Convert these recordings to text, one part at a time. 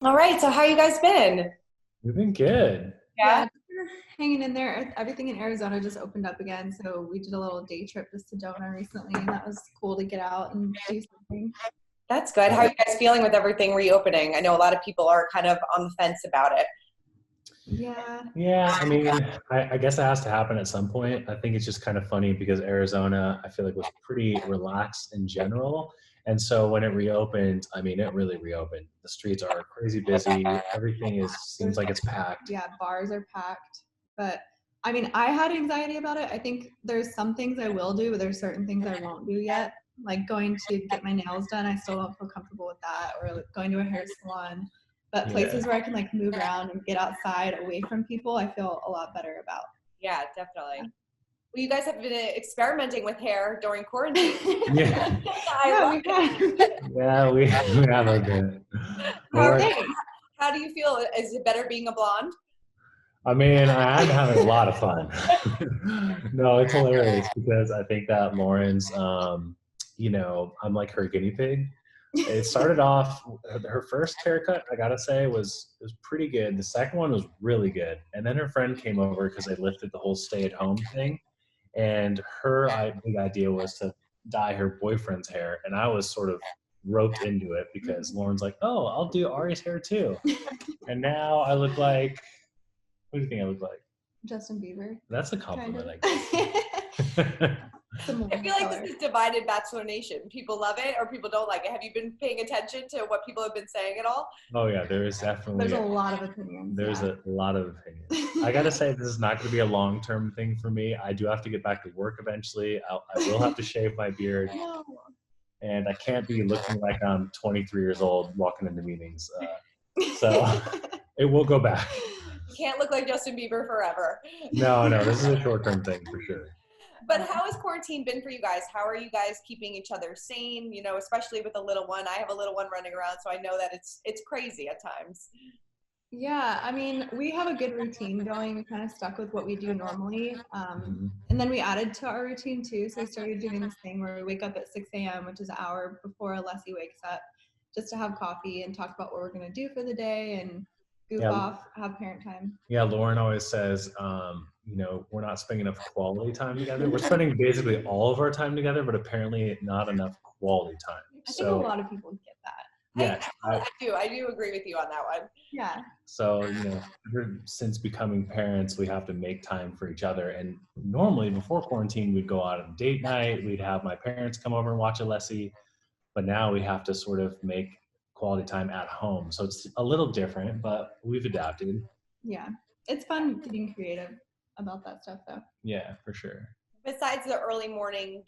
All right, so how you guys been? We've been good. Yeah. Yeah, we're hanging in there. Everything in Arizona just opened up again, so we did a little day trip just to Jonah recently, and that was cool to get out and do something. That's good. How are you guys feeling with everything reopening? I know a lot of people are kind of on the fence about it. Yeah, Yeah, I mean, I guess it has to happen at some point. I think it's just kind of funny because Arizona, I feel like was pretty relaxed in general. And so when it reopened, I mean, it really reopened. The streets are crazy busy. Everything seems there's like it's packed. yeah, bars are packed, but I mean, I had anxiety about it. I think there's some things I will do, but there's certain things I won't do yet. Like going to get my nails done, I still don't feel comfortable with that, or like going to a hair salon. But Yeah. places where I can like move around and get outside away from people, I feel a lot better about. Yeah, definitely. Well, you guys have been experimenting with hair during quarantine. Yeah. I Yeah, love we it. have. Yeah, we have a bit. How, Lauren, how do you feel? Is it better being a blonde? I mean, I'm having a lot of fun. No, it's hilarious because I think that Lauren's, I'm like her guinea pig. It started off her first haircut, I gotta say, was pretty good. The second one was really good, and then her friend came over because they lifted the whole stay at home thing, and her big idea was to dye her boyfriend's hair, and I was sort of roped into it because Lauren's like, "Oh, I'll do Ari's hair too," and now I look like. What do you think I look like? Justin Bieber, That's a kind compliment, of. I guess. Similar I feel like color. this is divided Bachelor Nation. People love it or people don't like it. Have you been paying attention to what people have been saying at all? Oh yeah, there is There's definitely a lot of opinions. there's Yeah. a lot of opinions. I gotta say this is not going to be a long-term thing for me. I do have to get back to work eventually. I will have to shave my beard, No. and I can't be looking like I'm 23 years old walking into meetings. So it will go back. You can't look like Justin Bieber forever. No, no, this is a short-term thing for sure. But how has quarantine been for you guys? How are you guys keeping each other sane? You know, especially with a little one. I have a little one running around, so I know that it's crazy at times. Yeah, I mean, we have a good routine going. We kind of stuck with what we do normally. Mhm. And then we added to our routine too. So we started doing this thing where we wake up at 6 a.m., which is an hour before Alessi wakes up, just to have coffee and talk about what we're going to do for the day and goof Yeah, off, have parent time. yeah. Lauren always says, we're not spending enough quality time together. We're spending basically all of our time together, but apparently not enough quality time. I think a So lot of people get that. I, yeah, I do agree with you on that one. Yeah. so since becoming parents, we have to make time for each other. And normally before quarantine, we'd go out on date night. We'd have my parents come over and watch Alessi, but now we have to sort of make quality time at home. So it's a little different, but we've adapted. Yeah. It's fun getting creative about that stuff though. Yeah, for sure. Besides the early morning,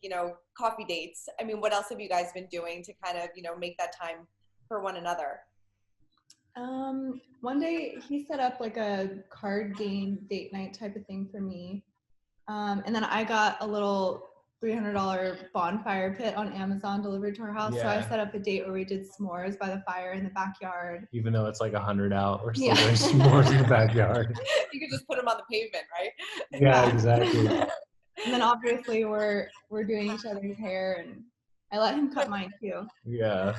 coffee dates, I mean, what else have you guys been doing to kind of, make that time for one another? One day he set up like a card game date night type of thing for me. And then I got a little $300 bonfire pit on Amazon delivered to our house. So I Yeah. set up a date where we did s'mores by the fire in the backyard. Even though it's like 100 out, we're still Yeah. doing s'mores in the backyard. You could just put them on the pavement, right? Yeah, exactly. And then obviously we're doing each other's hair, and I let him cut mine too. Yeah.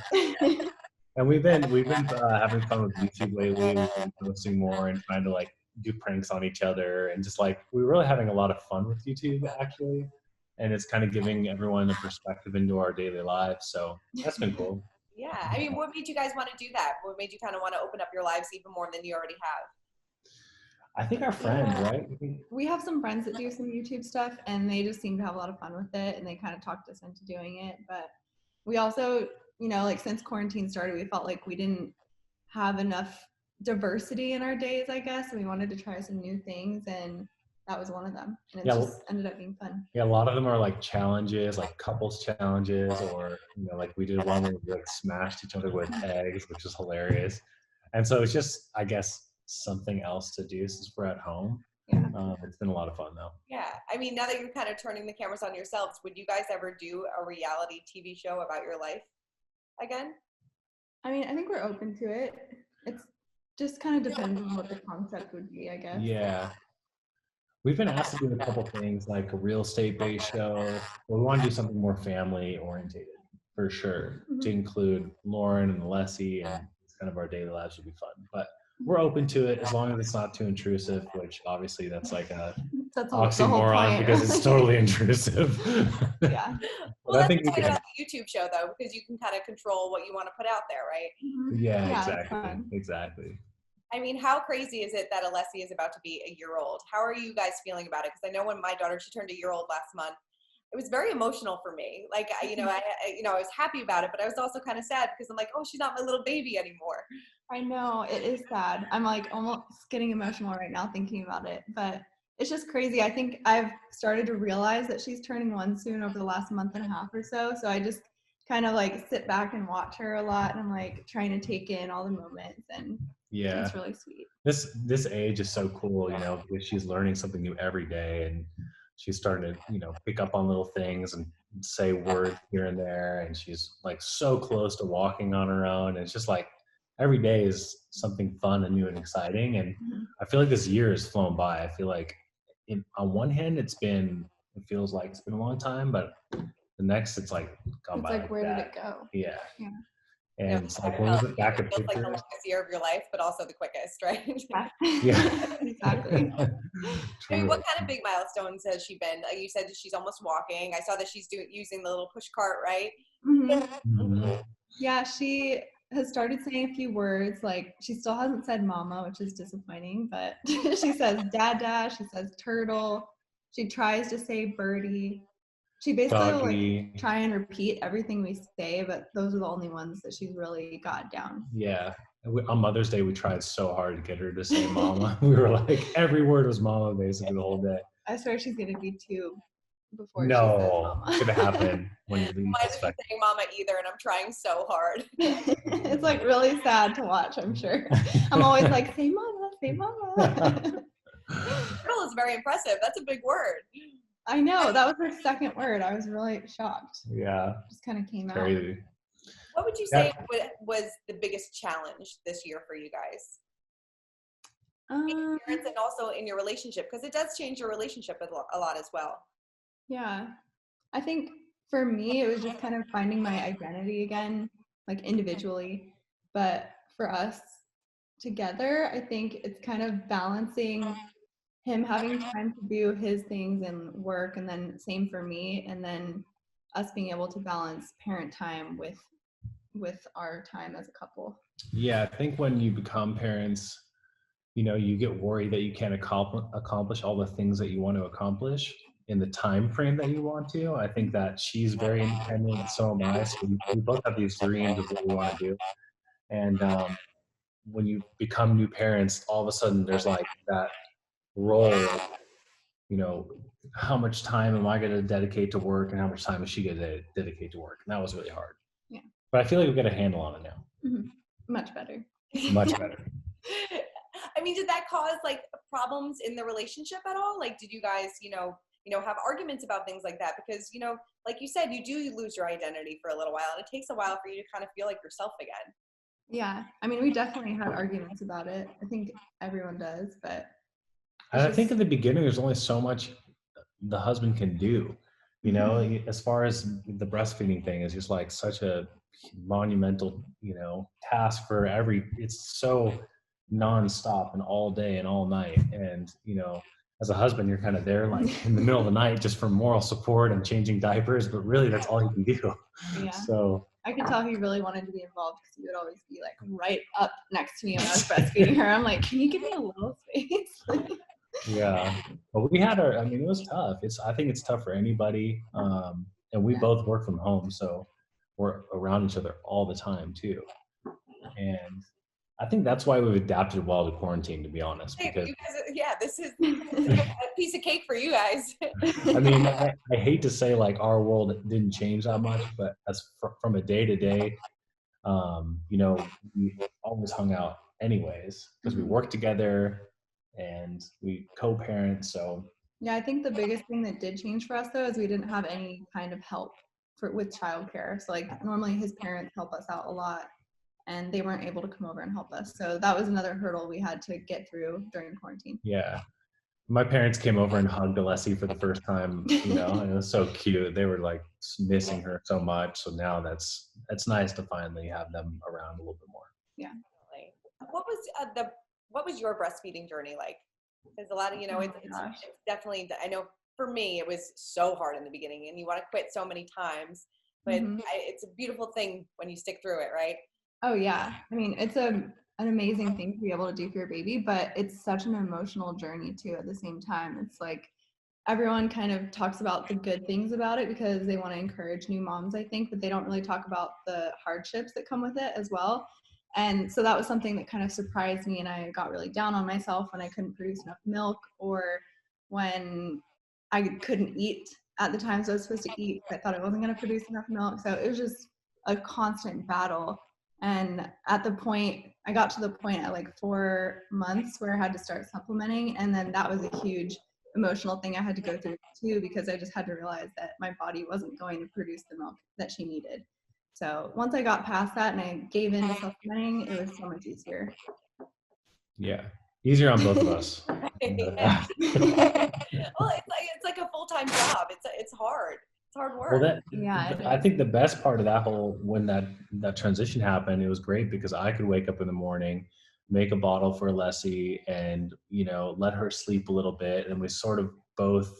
And we've been having fun with YouTube lately. We've been posting more and trying to like do pranks on each other, and just like we're really having a lot of fun with YouTube actually. And it's kind of giving everyone a perspective into our daily lives. So that's been cool. Yeah. I mean, what made you guys want to do that? What made you kind of want to open up your lives even more than you already have? I think our friends, Yeah. right? We have some friends that do some YouTube stuff, and they just seem to have a lot of fun with it, and they kind of talked us into doing it. But we also, like since quarantine started, we felt like we didn't have enough diversity in our days, I guess, and we wanted to try some new things, and that was one of them. And it Yeah, just ended up being fun. yeah. A lot of them are like challenges, like couples challenges, or like we did one where we like smashed each other with eggs, which was hilarious. And so it's just, I guess, something else to do since we're at home. Yeah. It's been a lot of fun though. Yeah. I mean, now that you're kind of turning the cameras on yourselves, would you guys ever do a reality TV show about your life again? I mean, I think we're open to it. It's just kind of depends on what the concept would be, I guess. Yeah. We've been asked to do a couple things like a real estate based show, but we want to do something more family orientated for sure to include Lauren and Leslie and these kind of our daily lives would be fun. But we're open to it as long as it's not too intrusive, which obviously that's like a That's the whole oxymoron point, because it's totally intrusive. Yeah. Well, I that's think the we point can. about the YouTube show, though, because you can kind of control what you want to put out there, right? Yeah, it's exactly. fun. Exactly. I mean, how crazy is it that Alessi is about to be a year old? How are you guys feeling about it? Because I know when my daughter, she turned a year old last month, it was very emotional for me. Like, I was happy about it, but I was also kind of sad because I'm like, oh, she's not my little baby anymore. I know, it is sad. I'm like almost getting emotional right now thinking about it, but it's just crazy. I think I've started to realize that she's turning 1 soon over the last month and a half or so. So I just kind of like sit back and watch her a lot, and I'm like trying to take in all the moments, and Yeah, it's really sweet. this age is so cool, because she's learning something new every day, and she's starting to pick up on little things and say words here and there, and she's like so close to walking on her own. And it's just like every day is something fun and new and exciting. And I feel like this year has flown by. I feel like on one hand it feels like it's been a long time, but the next it's like gone It's by like, where that. did it go? Yeah. Yeah. And it's like when we look back at It feels like the pictures. longest year of your life, but also the quickest, right? Yeah. Exactly. I mean, what kind of big milestones has she been? You said that she's almost walking. I saw that she's using the little push cart, right? Yeah, she has started saying a few words. Like, she still hasn't said mama, which is disappointing, but she says dada, she says turtle, she tries to say birdie. She basically will like try and repeat everything we say, but those are the only ones that she's really got down. Yeah. On Mother's Day, we tried so hard to get her to say mama. We were like, every word was mama basically the whole day. I swear she's going to be 2 before she says No, mama. should have happened when you least Mine isn't expect. saying mama either, and I'm trying so hard. It's like really sad to watch, I'm sure. I'm always like, say mama, say mama. Turtle is very impressive. That's a big word. I know, that was her second word. I was really shocked. Yeah. Just kind of came out. Crazy. What would you say was the biggest challenge this year for you guys? In parents and also in your relationship, because it does change your relationship a lot as well. Yeah. I think for me, it was just kind of finding my identity again, like individually. But for us together, I think it's kind of balancing him having time to do his things and work, and then same for me, and then us being able to balance parent time with our time as a couple. Yeah, I think when you become parents, you get worried that you can't accomplish all the things that you want to accomplish in the time frame that you want to. I think that she's very independent, so am I. So we both have these dreams of what we want to do. And when you become new parents, all of a sudden there's like that role of, how much time am I going to dedicate to work and how much time is she going to dedicate to work? And that was really hard. Yeah. But I feel like we've got a handle on it now. Much better. Much better. I mean, did that cause like problems in the relationship at all? Like, did you guys, have arguments about things like that? Because, like you said, you do lose your identity for a little while, and it takes a while for you to kind of feel like yourself again. Yeah. I mean, we definitely had arguments about it. I think everyone does, but I think in the beginning, there's only so much the husband can do, as far as the breastfeeding thing is just like such a monumental, task for it's so nonstop and all day and all night. And, as a husband, you're kind of there like in the middle of the night just for moral support and changing diapers, but really that's all you can do. Yeah. So I could tell he really wanted to be involved because he would always be like right up next to me when I was breastfeeding her. I'm like, can you give me a little space? Yeah, but it was tough. I think it's tough for anybody. And we both work from home, so we're around each other all the time too. And I think that's why we've adapted well to quarantine, to be honest. Because you guys, this is a piece of cake for you guys. I mean, I hate to say like our world didn't change that much, but from a day to day, we always hung out anyways because we work together and we co-parent. So yeah, I think the biggest thing that did change for us though is we didn't have any kind of help with childcare. So like normally his parents help us out a lot, and they weren't able to come over and help us. So that was another hurdle we had to get through during quarantine. Yeah. My parents came over and hugged Alessi for the first time, and it was so cute. They were like missing her so much. So now that's nice to finally have them around a little bit more. Yeah. What was your breastfeeding journey like? Because a lot of, it's definitely, I know for me, it was so hard in the beginning and you want to quit so many times, but it's a beautiful thing when you stick through it, right? Oh yeah. I mean, it's an amazing thing to be able to do for your baby, but it's such an emotional journey too at the same time. It's like everyone kind of talks about the good things about it because they want to encourage new moms, I think, but they don't really talk about the hardships that come with it as well. And so that was something that kind of surprised me, and I got really down on myself when I couldn't produce enough milk or when I couldn't eat at the times I was supposed to eat. I thought I wasn't going to produce enough milk. So it was just a constant battle. And I got to the point at like 4 months where I had to start supplementing. And then that was a huge emotional thing I had to go through too, because I just had to realize that my body wasn't going to produce the milk that she needed. So once I got past that and I gave in to supplementing, it was so much easier. Yeah. Easier on both of us. Yeah. Well, it's like a full-time job. It's hard. It's hard work. Well, Yeah, I think the best part of that when that transition happened, it was great because I could wake up in the morning, make a bottle for Leslie, and let her sleep a little bit, and we sort of both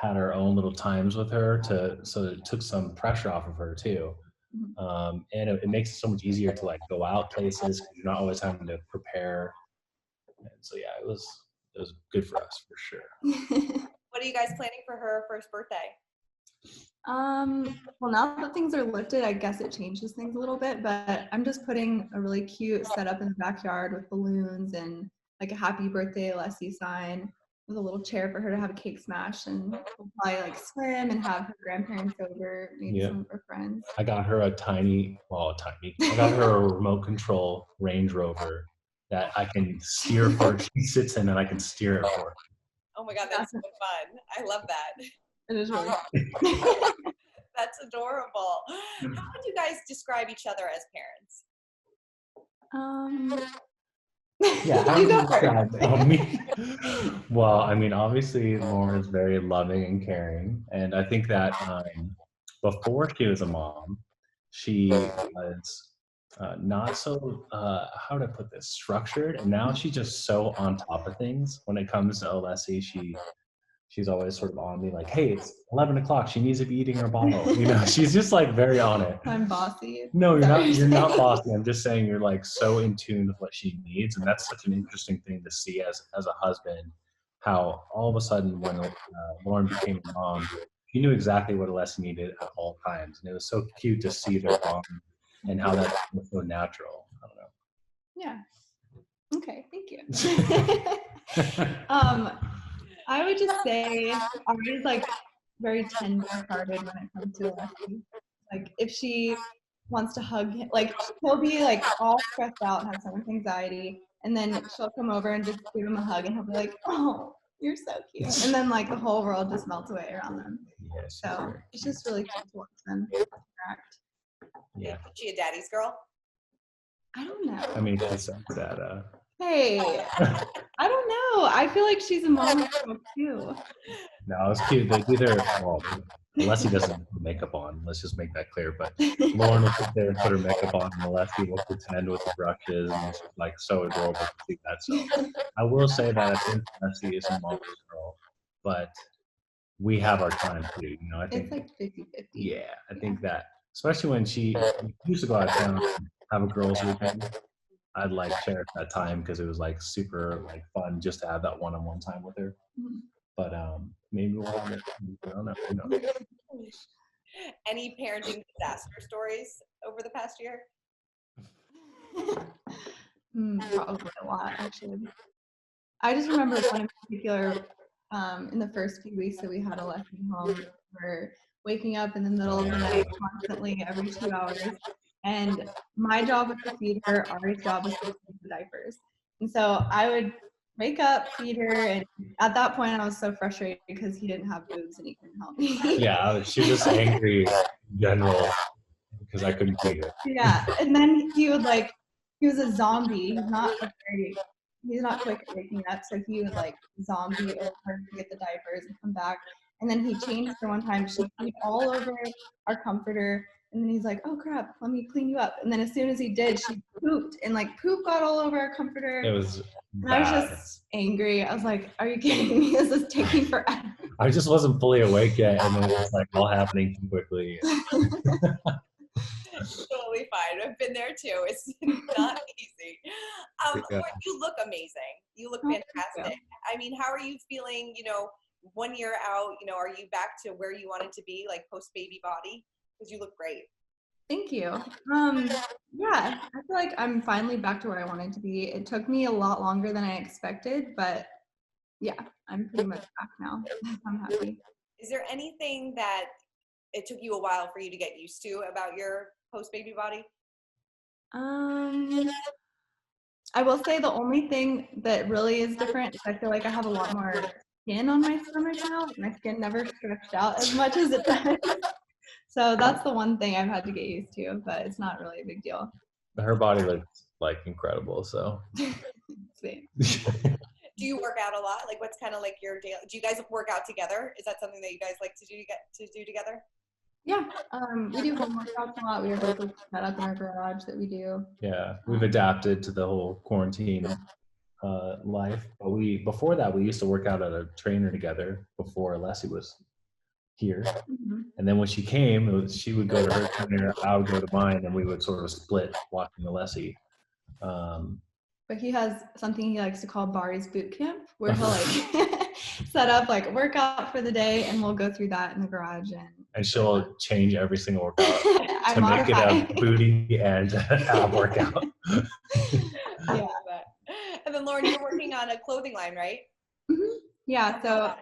had our own little times with her so it took some pressure off of her too. And it makes it so much easier to like go out places because you're not always having to prepare. And so yeah, it was good for us for sure. What are you guys planning for her first birthday? Well, now that things are lifted, I guess it changes things a little bit, but I'm just putting a really cute setup in the backyard with balloons and like a happy birthday Leslie sign with a little chair for her to have a cake smash, and we'll probably like swim and have her grandparents over, maybe some of her friends. I got her I got her a remote control Range Rover that I can steer for her. She sits in and I can steer it for her. Oh my God, that's so fun. I love that. It is really fun. That's adorable. How would you guys describe each other as parents? Yeah, how do you describe me? Well, I mean, obviously Lauren is very loving and caring, and I think that before she was a mom, she was not so how would I put this, structured, and now she's just so on top of things when it comes to Alessi. She's always sort of on me, like, hey, it's 11 o'clock. She needs to be eating her bottle. She's just like very on it. I'm bossy. No, you're not bossy. I'm just saying you're like so in tune with what she needs. And that's such an interesting thing to see as a husband, how all of a sudden when Lauren became a mom, she knew exactly what Alessi needed at all times. And it was so cute to see their bond and how that was so natural. I don't know. Yeah. Okay, thank you. I would just say Arie's like very tender-hearted when it comes to Alessi. Like if she wants to hug him, like he'll be like all stressed out, have so much anxiety, and then she'll come over and just give him a hug, and he'll be like, "Oh, you're so cute," and then like the whole world just melts away around them. Yes, so it's just really cute to watch them interact. Yeah. Is she a daddy's girl? I don't know. I mean, she said that. Hey, I don't know. I feel like she's a mom girl too. No, it's cute. They either, well, Alessi doesn't put makeup on. Let's just make that clear. But Lauren will sit there and put her makeup on, and Alessi will pretend with the brushes, and it's like so adorable to see that. So I will say that I think Alessi is a mama's girl, but we have our time too. I think it's like 50-50. Yeah, I think that, especially when she used to go out of town and have a girls' weekend. I'd like cherish that time because it was like super like fun just to have that one-on-one time with her. But maybe we'll have it. I don't know. Any parenting disaster stories over the past year? Probably a lot, actually. I just remember one in particular in the first few weeks that we had a lesson home. We're waking up in the middle of the night constantly every 2 hours. And my job was to feed her, Arie's job was to feed the diapers. And so I would wake up, feed her, and at that point I was so frustrated because he didn't have boobs and he couldn't help me. Yeah, she was just angry in general because I couldn't feed her. Yeah, and then he was a zombie. He's not quick at waking up, so he would like zombie over to get the diapers and come back. And then he changed her one time. She peed all over our comforter. And then he's like, oh crap, let me clean you up. And then as soon as he did, she pooped, and like poop got all over our comforter. It was And bad. I was just angry. I was like, are you kidding me? This is taking forever. I just wasn't fully awake yet, and then it was like all happening too quickly. Totally fine. I've been there too. It's not easy. Yeah. Lauren, you look amazing. You look fantastic. I mean, how are you feeling, 1 year out, are you back to where you wanted to be, like post-baby body? Because you look great. Thank you. Yeah, I feel like I'm finally back to where I wanted to be. It took me a lot longer than I expected, but yeah, I'm pretty much back now. I'm happy. Is there anything that it took you a while for you to get used to about your post-baby body? I will say the only thing that really is different is I feel like I have a lot more skin on my stomach now. My skin never stretched out as much as it does. So that's the one thing I've had to get used to, but it's not really a big deal. Her body looks like incredible, so. Sweet. Do you work out a lot? Like, what's kind of like your daily? Do you guys work out together? Is that something that you guys like to do together? Yeah, we do home workouts a lot. We have like a setup in our garage that we do. Yeah, we've adapted to the whole quarantine life. But before that, we used to work out at a trainer together before Leslie was here. Mm-hmm. And then when she came, she would go to her trainer, I would go to mine, and we would sort of split watching the Leslie. But he has something he likes to call Bari's boot camp, where he'll like set up like a workout for the day, and we'll go through that in the garage. And she'll change every single workout I to modify. make it a booty and ab workout. Yeah. And then Lauren, you're working on a clothing line, right? Mm-hmm. Yeah. So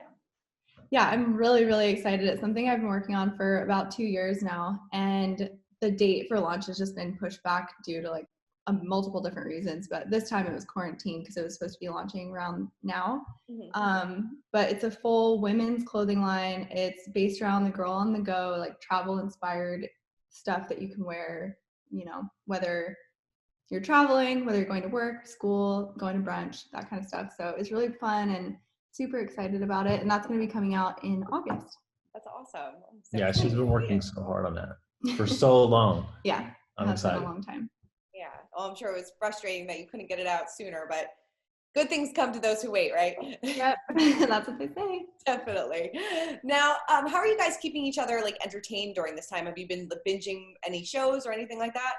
yeah, I'm really, really excited. It's something I've been working on for about 2 years now, and the date for launch has just been pushed back due to like multiple different reasons, but this time it was quarantine because it was supposed to be launching around now. Mm-hmm. But it's a full women's clothing line. It's based around the girl on the go, like travel inspired stuff that you can wear, whether you're traveling, whether you're going to work, school, going to brunch, that kind of stuff. So it's really fun and super excited about it. And that's going to be coming out in August. That's awesome. Yeah, she's been working so hard on that for so long. Yeah, I'm excited. Been a long time. Yeah. Well, I'm sure it was frustrating that you couldn't get it out sooner, but good things come to those who wait, right? Yep. That's what they say. Definitely. Now, how are you guys keeping each other like entertained during this time? Have you been binging any shows or anything like that?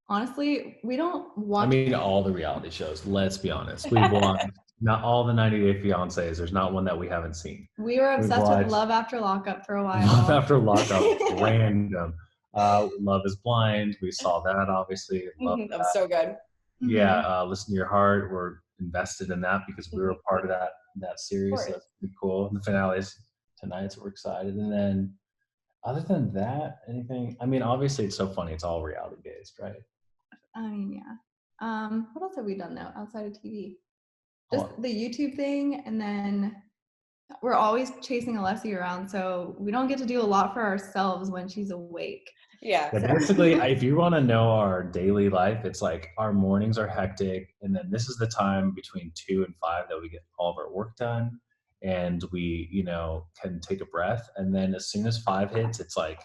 Honestly, we don't watch. I mean, all the reality shows, let's be honest. We've watched not all the 90 Day Fiancés. There's not one that we haven't seen. We were obsessed with Love After Lockup for a while. Love After Lockup, random. Love is Blind. We saw that, obviously. That was so good. Yeah, Listen to Your Heart. We're invested in that because we were a part of that series. So that's pretty cool. The finale is tonight, so we're excited. And then, other than that, anything? I mean, obviously, it's so funny. It's all reality based, right? I mean, yeah. What else have we done though outside of TV? Just the YouTube thing, and then we're always chasing Alessi around, so we don't get to do a lot for ourselves when she's awake. Yeah. Basically, if you want to know our daily life, it's like our mornings are hectic, and then this is the time between 2 and 5 that we get all of our work done, and we, can take a breath. And then as soon as 5 hits, it's like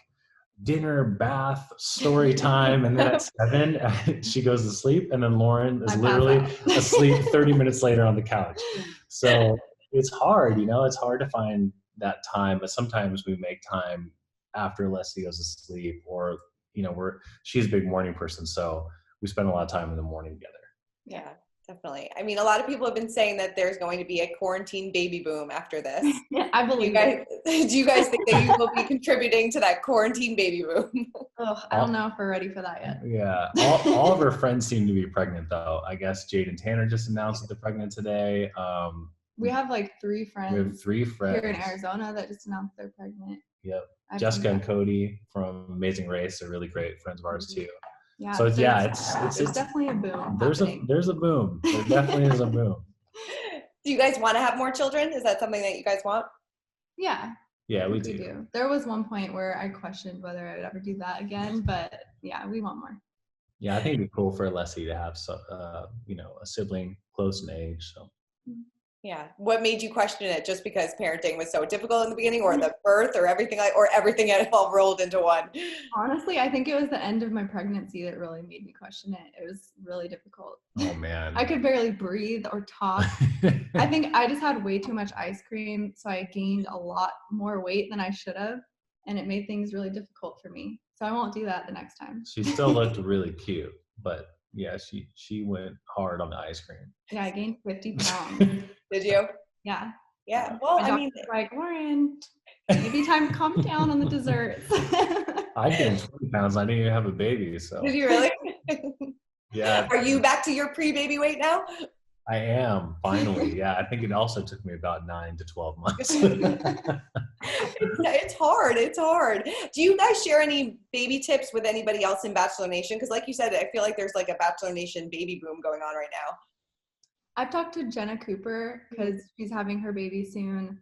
dinner, bath, story time, and then at 7 she goes to sleep, and then Lauren is literally asleep 30 minutes later on the couch. So it's hard, it's hard to find that time, but sometimes we make time after Leslie goes to sleep, or she's a big morning person, so we spend a lot of time in the morning together. Yeah, definitely. I mean, a lot of people have been saying that there's going to be a quarantine baby boom after this. Yeah, I believe it. Do you guys think that you will be contributing to that quarantine baby boom? Oh, I don't know if we're ready for that yet. Yeah, all of her friends seem to be pregnant, though. I guess Jade and Tanner just announced that they're pregnant today. We have like 3 friends. We have 3 friends here in Arizona that just announced they're pregnant. Yep. Jessica and Cody from Amazing Race are really great friends of ours too. Yeah. So it's definitely a boom. There's a boom. There definitely is a boom. Do you guys want to have more children? Is that something that you guys want? Yeah. Yeah, we do. There was one point where I questioned whether I would ever do that again, but yeah, we want more. Yeah, I think it'd be cool for Leslie to have a sibling close in age. So Yeah. What made you question it? Just because parenting was so difficult in the beginning, or the birth, or everything, or everything all rolled into one? Honestly, I think it was the end of my pregnancy that really made me question it. It was really difficult. Oh man. I could barely breathe or talk. I think I just had way too much ice cream, so I gained a lot more weight than I should have, and it made things really difficult for me. So I won't do that the next time. She still looked really cute, but yeah, she went hard on the ice cream. Yeah, I gained 50 pounds. Did you? Yeah. Yeah. Well, My doctor's like, Lauren, maybe time to calm down on the desserts. I gained 20 pounds. I didn't even have a baby, so. Did you really? Yeah. Are you back to your pre-baby weight now? I am, finally. Yeah, I think it also took me about 9 to 12 months. It's hard. It's hard. Do you guys share any baby tips with anybody else in Bachelor Nation? Because like you said, I feel like there's like a Bachelor Nation baby boom going on right now. I've talked to Jenna Cooper because she's having her baby soon.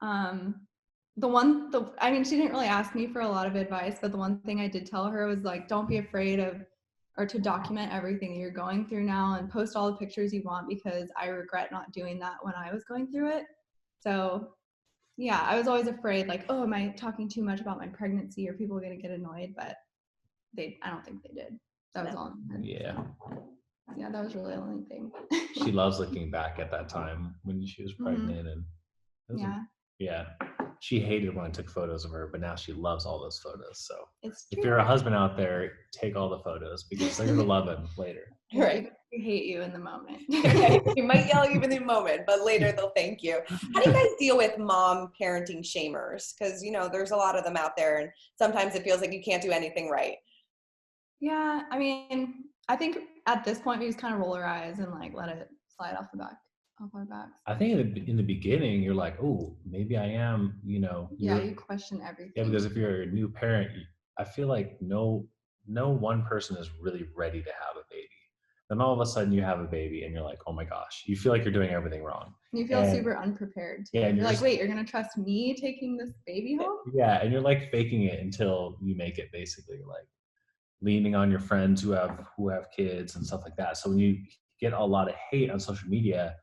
I mean, she didn't really ask me for a lot of advice, but the one thing I did tell her was like, don't be afraid of, or to document everything that you're going through now and post all the pictures you want, because I regret not doing that when I was going through it. So yeah, I was always afraid like, oh, am I talking too much about my pregnancy? Are people going to get annoyed? But I don't think they did. That was all. Yeah. Yeah, that was really the only thing. She loves looking back at that time when she was pregnant. And yeah, she hated when I took photos of her, but now she loves all those photos. So if you're a husband out there, take all the photos because they're going to love them later. Right. They hate you in the moment. You might yell even in the moment, but later they'll thank you. How do you guys deal with mom parenting shamers? Because, there's a lot of them out there, and sometimes it feels like you can't do anything right. Yeah, I mean, I think at this point we just kind of roll our eyes and like let it slide off our backs. I think in the beginning you're like, oh, maybe I am, Yeah, you question everything. Yeah, because if you're a new parent, I feel like no one person is really ready to have a baby. Then all of a sudden you have a baby and you're like, oh my gosh, you feel like you're doing everything wrong. You feel super unprepared. Yeah, and you're like, wait, you're gonna trust me taking this baby home? Yeah, and you're like faking it until you make it, basically, like leaning on your friends who have kids and stuff like that. So when you get a lot of hate on social media,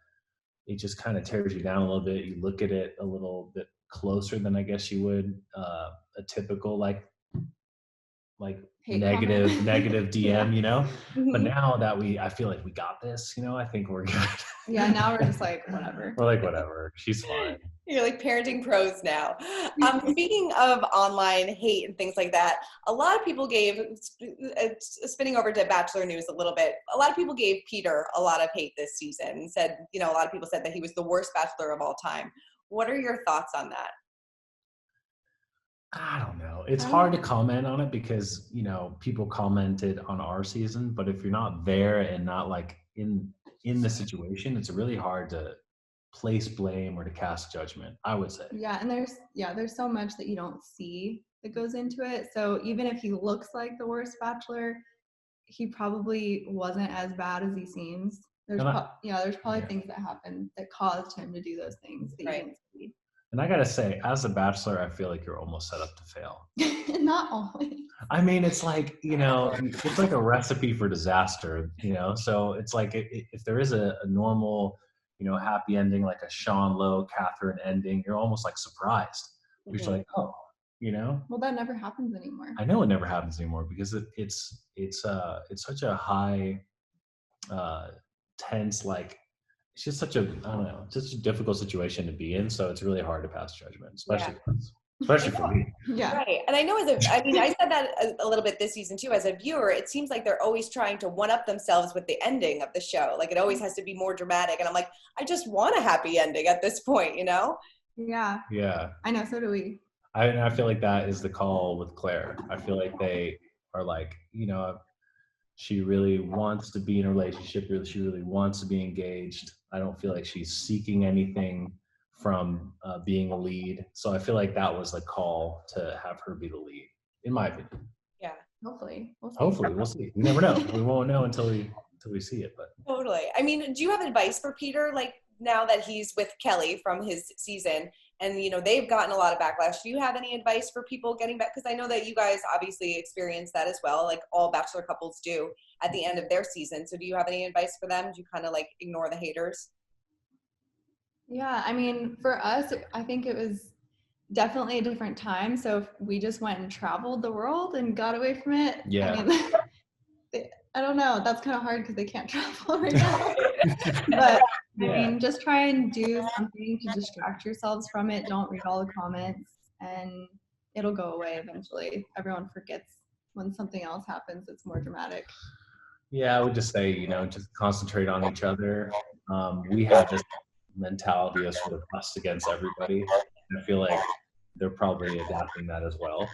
it just kind of tears you down a little bit. You look at it a little bit closer than I guess you would a typical like negative DM, Mm-hmm. But now that I feel like we got this, I think we're good. Yeah, now we're just like, whatever. We're like, whatever, she's fine. You're like parenting pros now. Speaking of online hate and things like that, a lot of people spinning over to Bachelor news a little bit, a lot of people gave Peter a lot of hate this season, said, a lot of people said that he was the worst Bachelor of all time. What are your thoughts on that? I don't know. It's hard to comment on it because, people commented on our season, but if you're not there and not like in the situation, it's really hard to place blame or to cast judgment, I would say. Yeah, and there's so much that you don't see that goes into it. So even if he looks like the worst Bachelor, he probably wasn't as bad as he seems. There's probably things that happened that caused him to do those things that you didn't see. And I gotta say, as a Bachelor, I feel like you're almost set up to fail. Not always. I mean, it's like, it's like a recipe for disaster, So it's like if there is a normal, happy ending, like a Sean Lowe, Catherine ending, you're almost like surprised. Mm-hmm. You're like, oh, Well, that never happens anymore. I know it never happens anymore because it's such a high, tense, like, it's just such a difficult situation to be in. So it's really hard to pass judgment, especially for me. Yeah. Right. And I know I said that a little bit this season too, as a viewer, it seems like they're always trying to one up themselves with the ending of the show. Like it always has to be more dramatic. And I'm like, I just want a happy ending at this point, Yeah. Yeah. I know. So do we. I feel like that is the call with Claire. I feel like they are like, she really wants to be in a relationship. She really wants to be engaged. I don't feel like she's seeking anything from being a lead. So I feel like that was the call to have her be the lead, in my opinion. Yeah. Hopefully we'll see. We never know. We won't know until we see it. But totally. I mean, do you have advice for Peter, like now that he's with Kelly from his season and, they've gotten a lot of backlash? Do you have any advice for people getting back? Because I know that you guys obviously experience that as well, like all Bachelor couples do at the end of their season. So do you have any advice for them? Do you kind of like ignore the haters? Yeah, I mean, for us, I think it was definitely a different time. So if we just went and traveled the world and got away from it, Yeah. I mean, I don't know. That's kind of hard because they can't travel right now. But I mean, just try and do something to distract yourselves from it. Don't read all the comments, and it'll go away eventually. Everyone forgets when something else happens. It's more dramatic. Yeah, I would just say, just concentrate on each other. We have this mentality of sort of us against everybody. I feel like they're probably adapting that as well.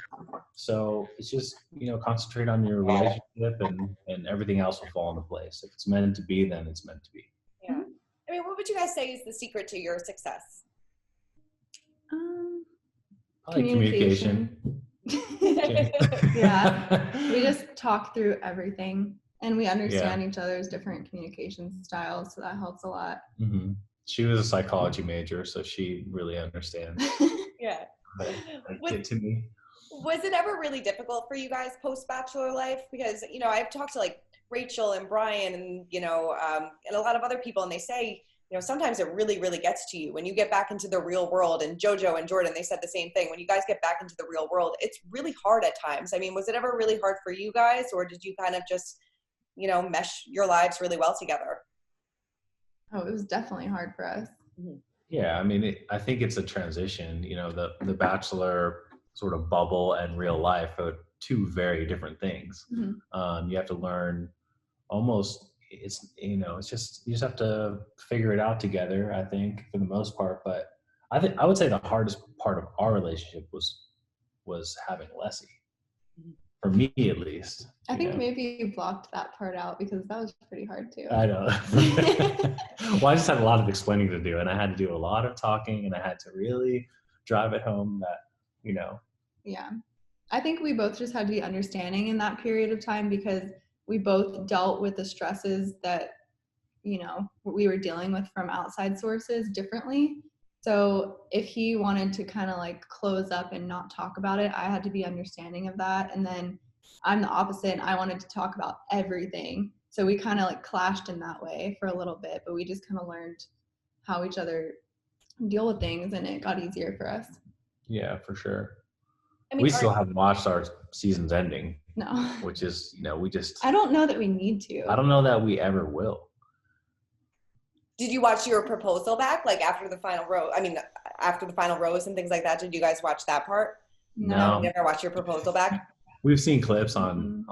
So it's just, concentrate on your relationship and everything else will fall into place. If it's meant to be, then it's meant to be. Yeah. I mean, what would you guys say is the secret to your success? Probably communication. Yeah, we just talk through everything and we understand each other's different communication styles, so that helps a lot. Mm-hmm. She was a psychology major, so she really understands. Yeah. Get to me. Was it ever really difficult for you guys post-Bachelor life? Because, I've talked to like Rachel and Brian and, and a lot of other people, and they say, sometimes it really, really gets to you when you get back into the real world. And JoJo and Jordan, they said the same thing. When you guys get back into the real world, it's really hard at times. I mean, was it ever really hard for you guys, or did you kind of just, mesh your lives really well together? Oh, it was definitely hard for us. Yeah, I mean, I think it's a transition. The Bachelor sort of bubble and real life are two very different things. You have to learn almost. It's just you just have to figure it out together. I think for the most part, but I would say the hardest part of our relationship was having Leslie. For me, at least. I think maybe you blocked that part out because that was pretty hard too. I know. Well, I just had a lot of explaining to do, and I had to do a lot of talking, and I had to really drive it home that, Yeah. I think we both just had to be understanding in that period of time because we both dealt with the stresses that, we were dealing with from outside sources differently. So if he wanted to kind of like close up and not talk about it, I had to be understanding of that. And then I'm the opposite, and I wanted to talk about everything. So we kind of like clashed in that way for a little bit, but we just kind of learned how each other deal with things, and it got easier for us. Yeah, for sure. I mean, we still haven't watched our seasons ending. No. Which is, we just. I don't know that we need to. I don't know that we ever will. Did you watch your proposal back, like after the final rose? I mean, after the final rose and things like that. Did you guys watch that part? No. You never watched your proposal back? We've seen clips on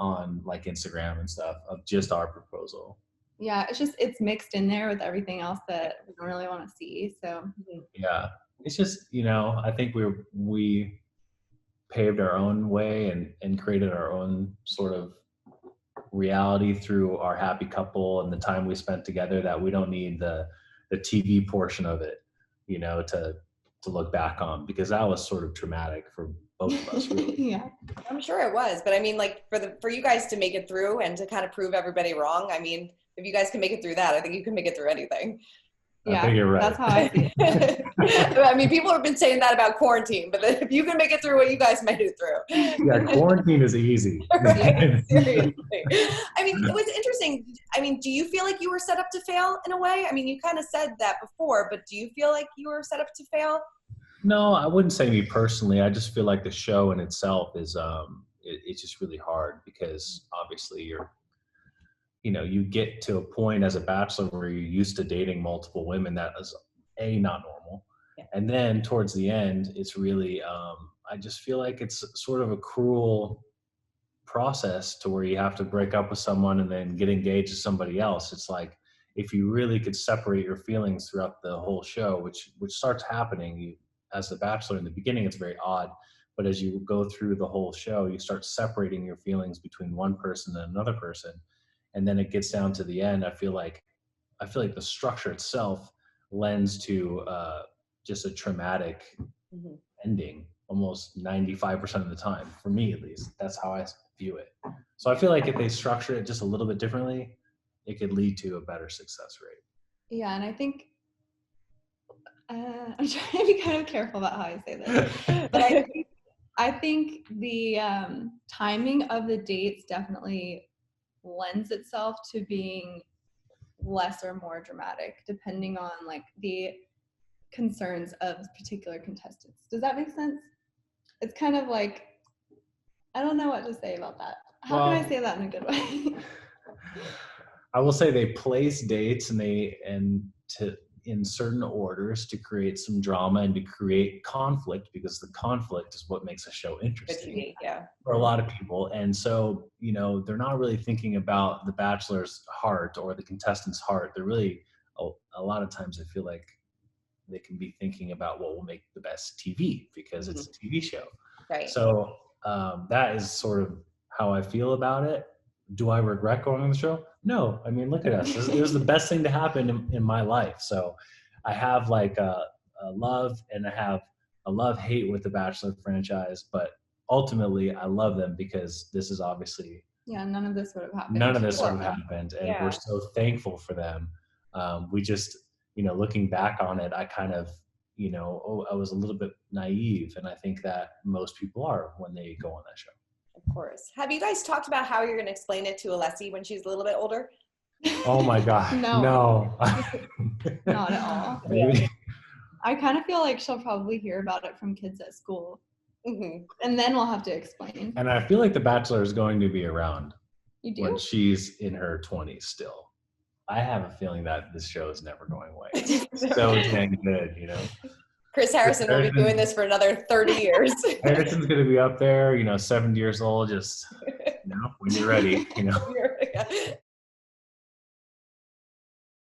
like Instagram and stuff of just our proposal. Yeah, it's mixed in there with everything else that we don't really want to see. So yeah, it's just, I think we paved our own way and created our own sort of reality through our happy couple and the time we spent together, that we don't need the TV portion of it, to look back on, because that was sort of traumatic for both of us, really. Yeah, I'm sure it was, but I mean, like for you guys to make it through and to kind of prove everybody wrong, I mean, if you guys can make it through that, I think you can make it through anything. Yeah, I think you're right. That's how I see it. I mean, people have been saying that about quarantine, but if you can make it through what you guys made it through. Yeah, quarantine is easy. Right? Seriously. I mean, it was interesting. I mean, do you feel like you were set up to fail in a way? I mean, you kind of said that before, but do you feel like you were set up to fail? No, I wouldn't say me personally. I just feel like the show in itself is, it's just really hard because obviously you get to a point as a bachelor where you're used to dating multiple women that is not normal. Yeah. And then towards the end, it's really, I just feel like it's sort of a cruel process to where you have to break up with someone and then get engaged to somebody else. It's like, if you really could separate your feelings throughout the whole show, which starts happening as the bachelor in the beginning, it's very odd. But as you go through the whole show, you start separating your feelings between one person and another person. And then it gets down to the end. I feel like the structure itself lends to just a traumatic ending almost 95% of the time, for me at least. That's how I view it. So I feel like if they structure it just a little bit differently, it could lead to a better success rate. Yeah, and I think I'm trying to be kind of careful about how I say this, but I think the timing of the dates definitely lends itself to being less or more dramatic, depending on like concerns of particular contestants. Does that make sense? It's kind of like, I don't know what to say about that. How can I say that in a good way? I will say they place dates in certain orders to create some drama and to create conflict, because the conflict is what makes a show interesting for a lot of people. And so, they're not really thinking about the Bachelor's heart or the contestant's heart. They're really, a lot of times I feel like they can be thinking about what will make the best TV, because it's a TV show. Right. So that is sort of how I feel about it. Do I regret going on the show? No. I mean, look at us. It was the best thing to happen in my life. So I have like a love, and I have a love-hate with the Bachelor franchise, but ultimately I love them because this is obviously none of this would have happened. None of this would have happened, and we're so thankful for them. We just, looking back on it, I kind of, I was a little bit naive, and I think that most people are when they go on that show. Of course. Have you guys talked about how you're going to explain it to Alessi when she's a little bit older? Oh my God. No. Not at all. Yeah. I kind of feel like she'll probably hear about it from kids at school. Mm-hmm. And then we'll have to explain. And I feel like The Bachelor is going to be around when she's in her 20s still. I have a feeling that this show is never going away. So dang good, Chris Harrison will be doing this for another 30 years. Harrison's going to be up there, 70 years old, just, when you're ready,